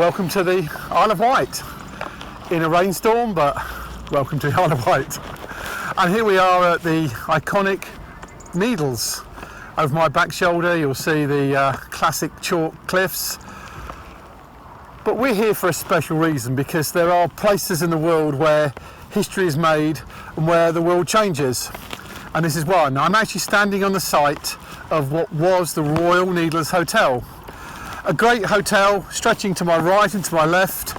Welcome to the Isle of Wight. In a rainstorm, but welcome to the Isle of Wight. And here we are at the iconic Needles. Over my back shoulder you'll see the classic chalk cliffs. But we're here for a special reason, because there are places in the world where history is made and where the world changes. And this is one. I'm actually standing on the site of what was the Royal Needles Hotel. A great hotel stretching to my right and to my left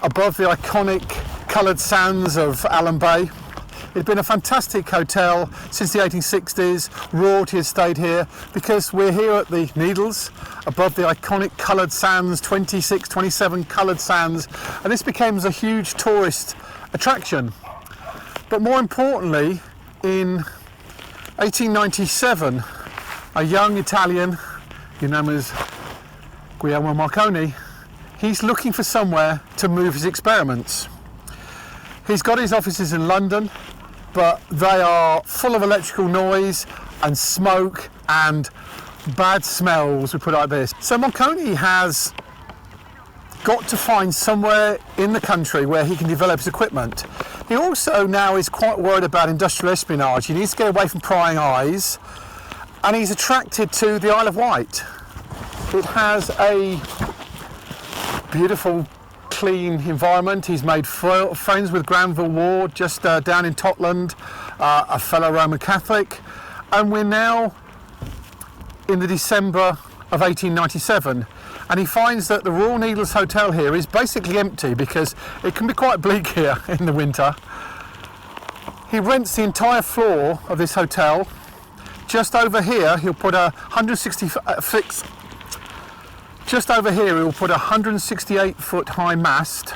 above the iconic coloured sands of Allen Bay. It had been a fantastic hotel since the 1860s. Royalty had stayed here because we're here at the Needles above the iconic coloured sands, 26, 27 coloured sands, and this became a huge tourist attraction. But more importantly, in 1897, a young Italian, known as Marconi, he's looking for somewhere to move his experiments. He's got his offices in London, but they are full of electrical noise and smoke and bad smells, we put it like this. So Marconi has got to find somewhere in the country where he can develop his equipment. He also now is quite worried about industrial espionage. He needs to get away from prying eyes, and he's attracted to the Isle of Wight. It has a beautiful, clean environment. He's made friends with Granville Ward, just down in Totland, a fellow Roman Catholic. And we're now in the December of 1897. And he finds that the Royal Needles Hotel here is basically empty because it can be quite bleak here in the winter. He rents the entire floor of this hotel. Just over here, he'll put a 168-foot high mast,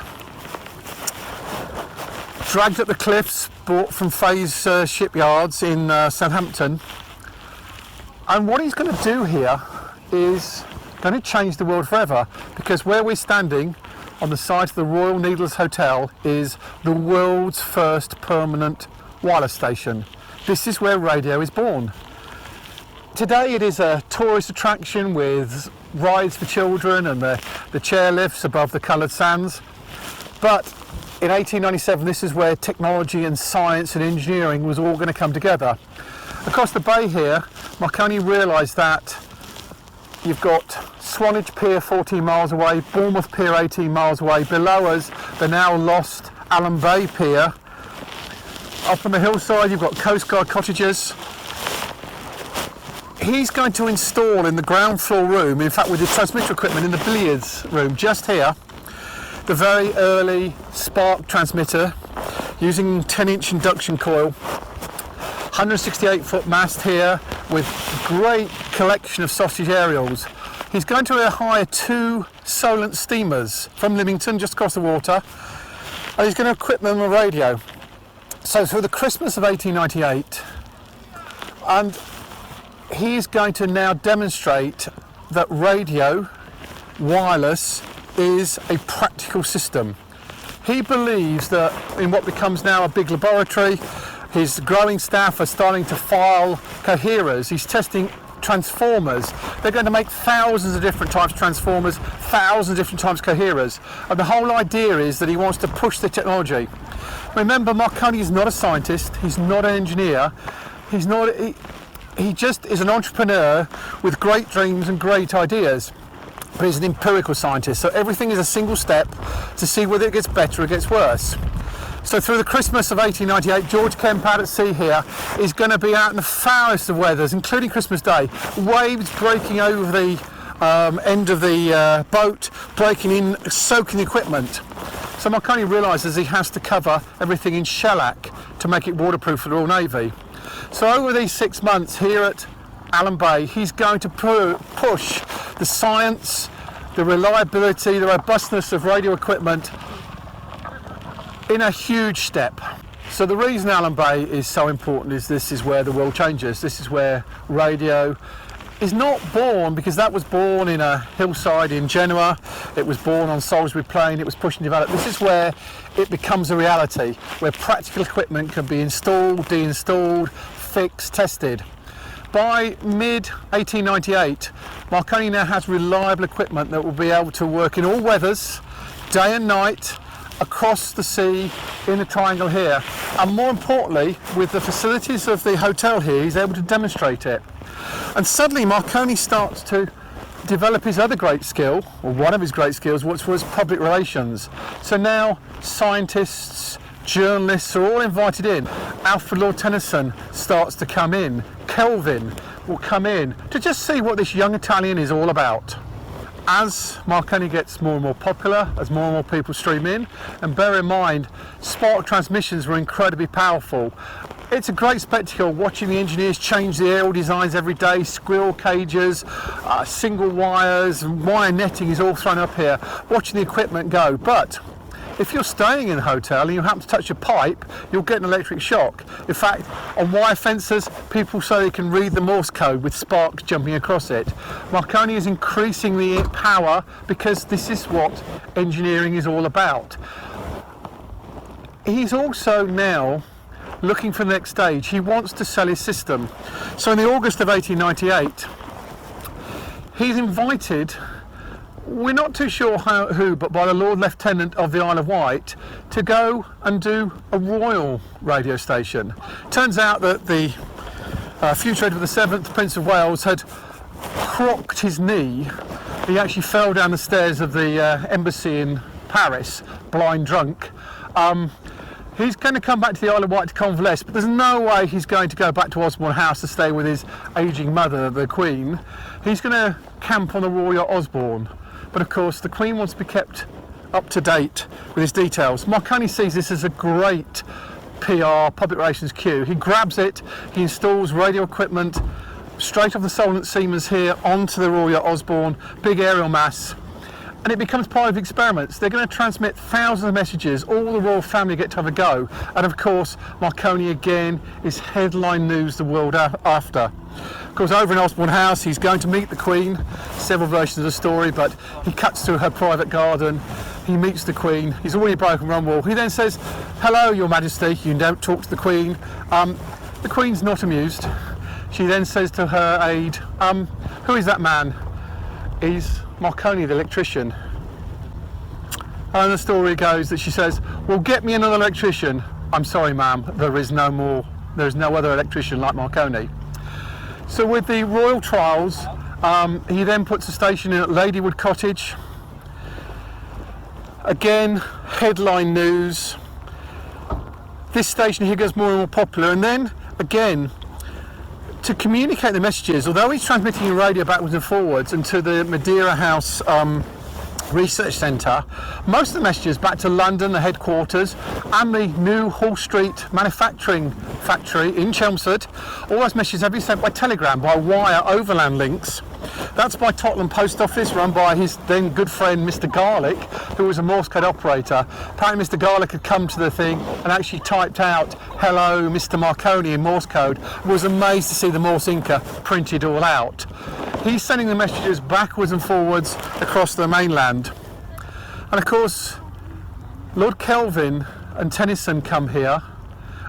dragged up the cliffs, bought from Fay's shipyards in Southampton. And what he's going to do here is going to change the world forever, because where we're standing on the site of the Royal Needles Hotel is the world's first permanent wireless station. This is where radio is born. Today it is a tourist attraction with rides for children and the chairlifts above the coloured sands. But in 1897, this is where technology and science and engineering was all going to come together. Across the bay here, Marconi realised that you've got Swanage Pier 14 miles away, Bournemouth Pier 18 miles away. Below us, the now lost Allen Bay Pier. Up on the hillside, you've got Coast Guard cottages. He's going to install in the ground floor room, in fact with the transmitter equipment in the billiards room just here, the very early spark transmitter using 10-inch induction coil, 168-foot mast here with great collection of sausage aerials. He's going to hire 2 Solent steamers from Lymington, just across the water, and he's going to equip them with radio. So through the Christmas of 1898, and he's going to now demonstrate that radio, wireless, is a practical system. He believes that in what becomes now a big laboratory, his growing staff are starting to file coherers. He's testing transformers. They're going to make thousands of different types of transformers, thousands of different types of coherers. And the whole idea is that he wants to push the technology. Remember, Marconi is not a scientist, he's not an engineer, he just is an entrepreneur with great dreams and great ideas. But he's an empirical scientist, so everything is a single step to see whether it gets better or it gets worse. So through the Christmas of 1898, George Kemp out at sea here is going to be out in the foulest of weathers, including Christmas Day. Waves breaking over the end of the boat, breaking in, soaking the equipment. So Marconi realises he has to cover everything in shellac to make it waterproof for the Royal Navy. So over these 6 months here at Allen Bay, he's going to push the science, the reliability, the robustness of radio equipment in a huge step. So the reason Allen Bay is so important is this is where the world changes. This is where radio is not born, because that was born in a hillside in Genoa. It was born on Salisbury Plain. It was pushed and developed. This is where it becomes a reality, where practical equipment can be installed, deinstalled, fixed, tested. By mid-1898, Marconi now has reliable equipment that will be able to work in all weathers day and night, across the sea, in the triangle here. And more importantly, with the facilities of the hotel here, he's able to demonstrate it. And suddenly Marconi starts to develop his other great skill, or one of his great skills, which was public relations. So now scientists, journalists are all invited in. Alfred Lord Tennyson starts to come in. Kelvin will come in to just see what this young Italian is all about. As Marconi gets more and more popular, as more and more people stream in, and bear in mind, spark transmissions were incredibly powerful. It's a great spectacle watching the engineers change the aerial designs every day, squirrel cages, single wires, and wire netting is all thrown up here, watching the equipment go. But if you're staying in a hotel and you happen to touch a pipe, you'll get an electric shock. In fact, on wire fences, people say they can read the Morse code with sparks jumping across it. Marconi is increasing the power because this is what engineering is all about. He's also now looking for the next stage. He wants to sell his system. So in the August of 1898, he's invited, we're not too sure who, but by the Lord Lieutenant of the Isle of Wight, to go and do a royal radio station. Turns out that the future Edward VII, Prince of Wales, had crocked his knee. He actually fell down the stairs of the embassy in Paris, blind drunk. He's going to come back to the Isle of Wight to convalesce, but there's no way he's going to go back to Osborne House to stay with his ageing mother, the Queen. He's going to camp on the Royal Yacht Osborne. But of course, the Queen wants to be kept up to date with his details. Marconi sees this as a great PR, public relations cue. He grabs it, he installs radio equipment straight off the Solent Seamers here onto the Royal Yacht Osborne, big aerial mass, and it becomes part of the experiments. They're going to transmit thousands of messages, all the royal family get to have a go, and of course, Marconi again is headline news the world after. Of course, over in Osborne House, he's going to meet the Queen. Several versions of the story, but he cuts through her private garden. He meets the Queen. He's already broken one wall. He then says, "Hello, Your Majesty." You don't talk to the Queen. The Queen's not amused. She then says to her aide, "Who is that man?" "He's Marconi, the electrician." And the story goes that she says, "Well, get me another electrician." "I'm sorry, ma'am, there is no other electrician like Marconi." So with the royal trials, he then puts a station in at Ladywood Cottage. Again, headline news. This station here gets more and more popular, and then again, to communicate the messages, although he's transmitting in radio backwards and forwards and to the Madeira House Research Centre, most of the messages back to London, the headquarters, and the new Hall Street manufacturing factory in Chelmsford. All those messages have been sent by telegram, by wire overland links. That's by Tottenham Post Office, run by his then good friend Mr. Garlick, who was a Morse code operator. Apparently Mr. Garlick had come to the thing and actually typed out "Hello, Mr. Marconi" in Morse code. Was amazed to see the Morse inker printed all out. He's sending the messages backwards and forwards across the mainland. And of course, Lord Kelvin and Tennyson come here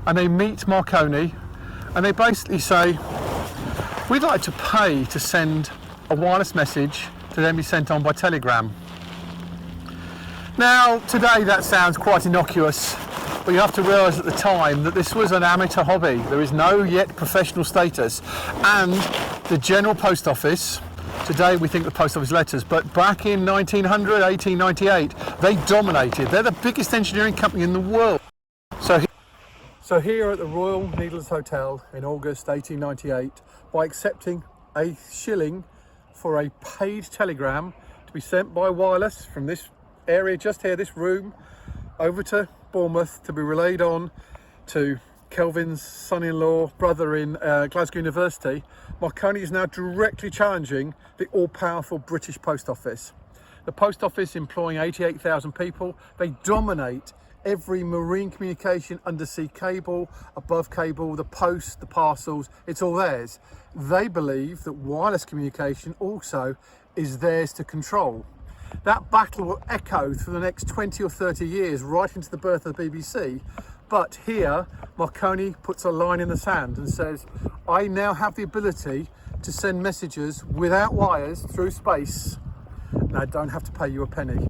and they meet Marconi and they basically say, "We'd like to pay to send a wireless message to then be sent on by telegram." Now, today that sounds quite innocuous, but you have to realise at the time that this was an amateur hobby. There is no yet professional status, and the General Post Office, today we think the Post Office letters, but back in 1900, 1898, they dominated. They're the biggest engineering company in the world. So here at the Royal Needles Hotel in August 1898, by accepting a shilling for a paid telegram to be sent by wireless from this area just here, this room, over to Bournemouth to be relayed on to Kelvin's son-in-law, brother in Glasgow University, Marconi is now directly challenging the all-powerful British Post Office. The Post Office, employing 88,000 people, they dominate every marine communication, undersea cable, above cable, the post, the parcels, it's all theirs. They believe that wireless communication also is theirs to control. That battle will echo through the next 20 or 30 years, right into the birth of the BBC. But here, Marconi puts a line in the sand and says, "I now have the ability to send messages without wires through space, and I don't have to pay you a penny."